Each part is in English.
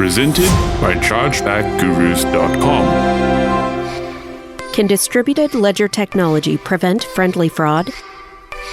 Presented by chargebacks.com. Can distributed ledger technology prevent friendly fraud?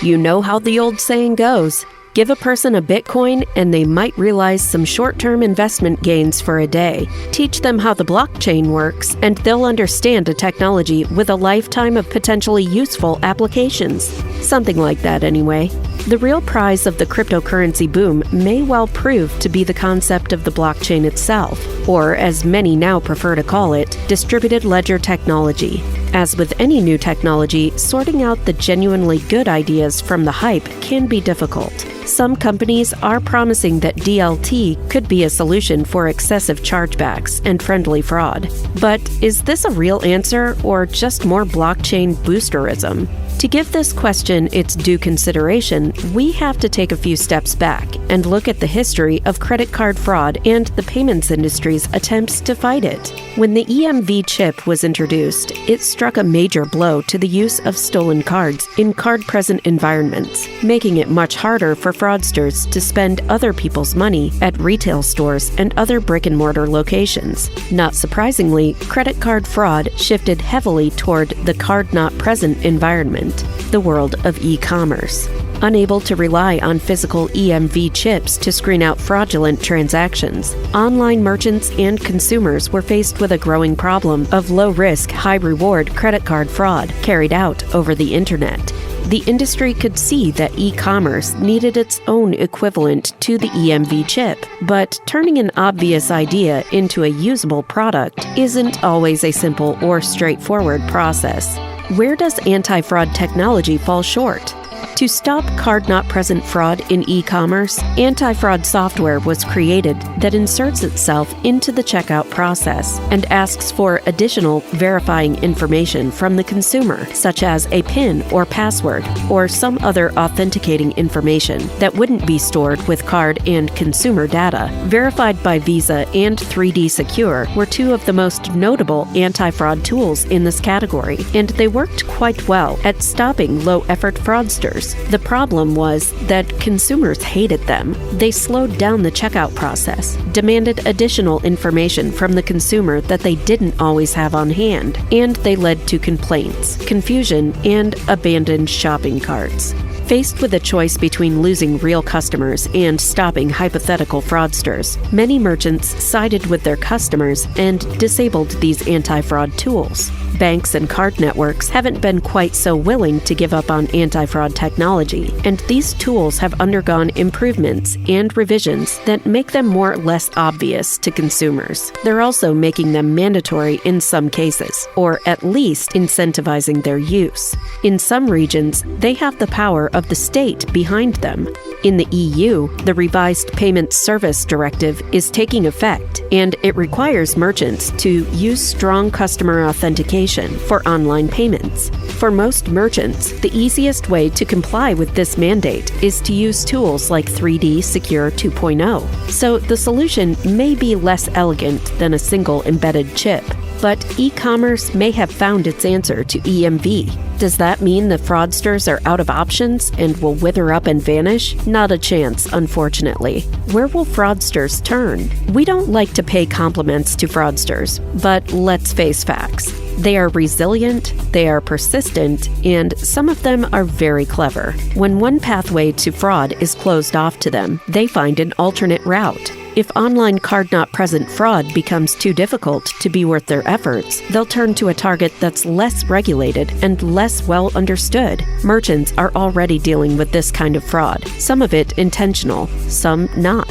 You know how the old saying goes. Give a person a Bitcoin and they might realize some short-term investment gains for a day. Teach them how the blockchain works and they'll understand a technology with a lifetime of potentially useful applications. Something like that anyway. The real prize of the cryptocurrency boom may well prove to be the concept of the blockchain itself, or as many now prefer to call it, distributed ledger technology. As with any new technology, sorting out the genuinely good ideas from the hype can be difficult. Some companies are promising that DLT could be a solution for excessive chargebacks and friendly fraud. But is this a real answer or just more blockchain boosterism? To give this question its due consideration, we have to take a few steps back and look at the history of credit card fraud and the payments industry's attempts to fight it. When the EMV chip was introduced, it struck a major blow to the use of stolen cards in card-present environments, making it much harder for fraudsters to spend other people's money at retail stores and other brick-and-mortar locations. Not surprisingly, credit card fraud shifted heavily toward the card-not-present environment, the world of e-commerce. Unable to rely on physical EMV chips to screen out fraudulent transactions, online merchants and consumers were faced with a growing problem of low-risk, high-reward credit card fraud carried out over the internet. The industry could see that e-commerce needed its own equivalent to the EMV chip, but turning an obvious idea into a usable product isn't always a simple or straightforward process. Where does antifraud technology fall short? To stop card-not-present fraud in e-commerce, anti-fraud software was created that inserts itself into the checkout process and asks for additional verifying information from the consumer, such as a PIN or password, or some other authenticating information that wouldn't be stored with card and consumer data. Verified by Visa and 3D Secure were two of the most notable anti-fraud tools in this category, and they worked quite well at stopping low-effort fraudsters. The problem was that consumers hated them. They slowed down the checkout process, demanded additional information from the consumer that they didn't always have on hand, and they led to complaints, confusion, and abandoned shopping carts. Faced with a choice between losing real customers and stopping hypothetical fraudsters, many merchants sided with their customers and disabled these anti-fraud tools. Banks and card networks haven't been quite so willing to give up on anti-fraud technology, and these tools have undergone improvements and revisions that make them more or less obvious to consumers. They're also making them mandatory in some cases, or at least incentivizing their use. In some regions, they have the power of the state behind them. In the EU, the revised Payment Service Directive is taking effect, and it requires merchants to use strong customer authentication for online payments. For most merchants, the easiest way to comply with this mandate is to use tools like 3D Secure 2.0. So the solution may be less elegant than a single embedded chip, but e-commerce may have found its answer to EMV. Does that mean the fraudsters are out of options and will wither up and vanish? Not a chance, unfortunately. Where will fraudsters turn? We don't like to pay compliments to fraudsters, but let's face facts. They are resilient, they are persistent, and some of them are very clever. When one pathway to fraud is closed off to them, they find an alternate route. If online card-not-present fraud becomes too difficult to be worth their efforts, they'll turn to a target that's less regulated and less well understood. Merchants are already dealing with this kind of fraud, some of it intentional, some not.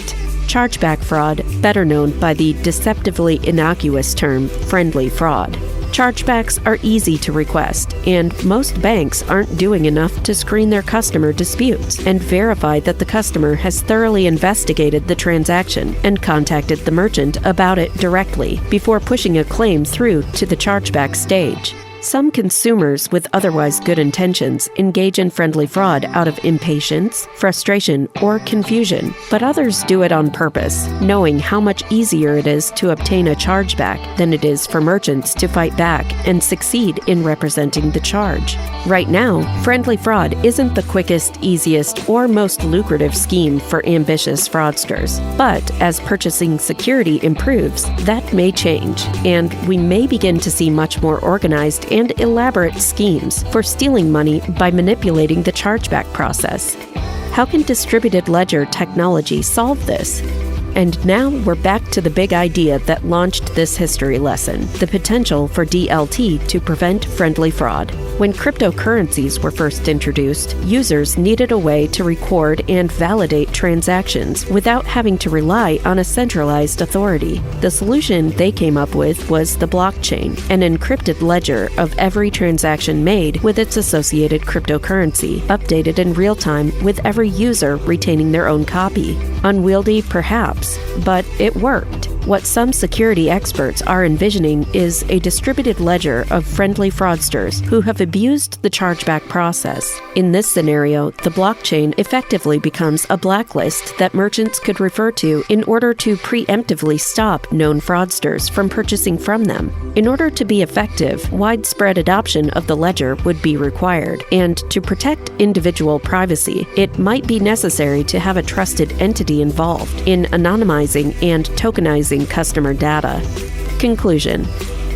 Chargeback fraud, better known by the deceptively innocuous term friendly fraud. Chargebacks are easy to request, and most banks aren't doing enough to screen their customer disputes and verify that the customer has thoroughly investigated the transaction and contacted the merchant about it directly before pushing a claim through to the chargeback stage. Some consumers with otherwise good intentions engage in friendly fraud out of impatience, frustration, or confusion, but others do it on purpose, knowing how much easier it is to obtain a chargeback than it is for merchants to fight back and succeed in representing the charge. Right now, friendly fraud isn't the quickest, easiest, or most lucrative scheme for ambitious fraudsters. But as purchasing security improves, that may change, and we may begin to see much more organized and elaborate schemes for stealing money by manipulating the chargeback process. How can distributed ledger technology solve this? And now we're back to the big idea that launched this history lesson, the potential for DLT to prevent friendly fraud. When cryptocurrencies were first introduced, users needed a way to record and validate transactions without having to rely on a centralized authority. The solution they came up with was the blockchain, an encrypted ledger of every transaction made with its associated cryptocurrency, updated in real time with every user retaining their own copy. Unwieldy, perhaps, but it worked. What some security experts are envisioning is a distributed ledger of friendly fraudsters who have abused the chargeback process. In this scenario, the blockchain effectively becomes a blacklist that merchants could refer to in order to preemptively stop known fraudsters from purchasing from them. In order to be effective, widespread adoption of the ledger would be required, and to protect individual privacy, it might be necessary to have a trusted entity involved in anonymizing and tokenizing customer data. Conclusion.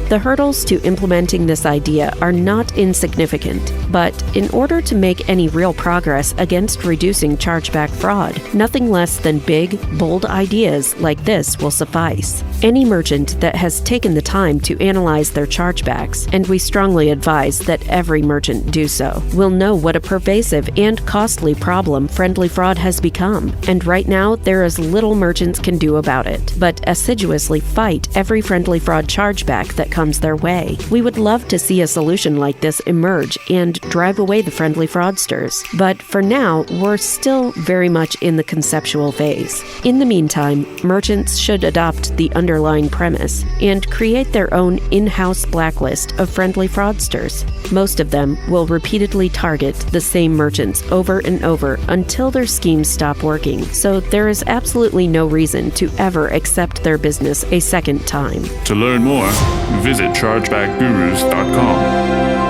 The hurdles to implementing this idea are not insignificant, but in order to make any real progress against reducing chargeback fraud, nothing less than big, bold ideas like this will suffice. Any merchant that has taken the time to analyze their chargebacks, and we strongly advise that every merchant do so, will know what a pervasive and costly problem friendly fraud has become, and right now there is little merchants can do about it, but assiduously fight every friendly fraud chargeback that comes their way. We would love to see a solution like this emerge and drive away the friendly fraudsters, but for now, we're still very much in the conceptual phase. In the meantime, merchants should adopt the underlying premise and create their own in-house blacklist of friendly fraudsters. Most of them will repeatedly target the same merchants over and over until their schemes stop working, so there is absolutely no reason to ever accept their business a second time. To learn more, visit chargebackgurus.com.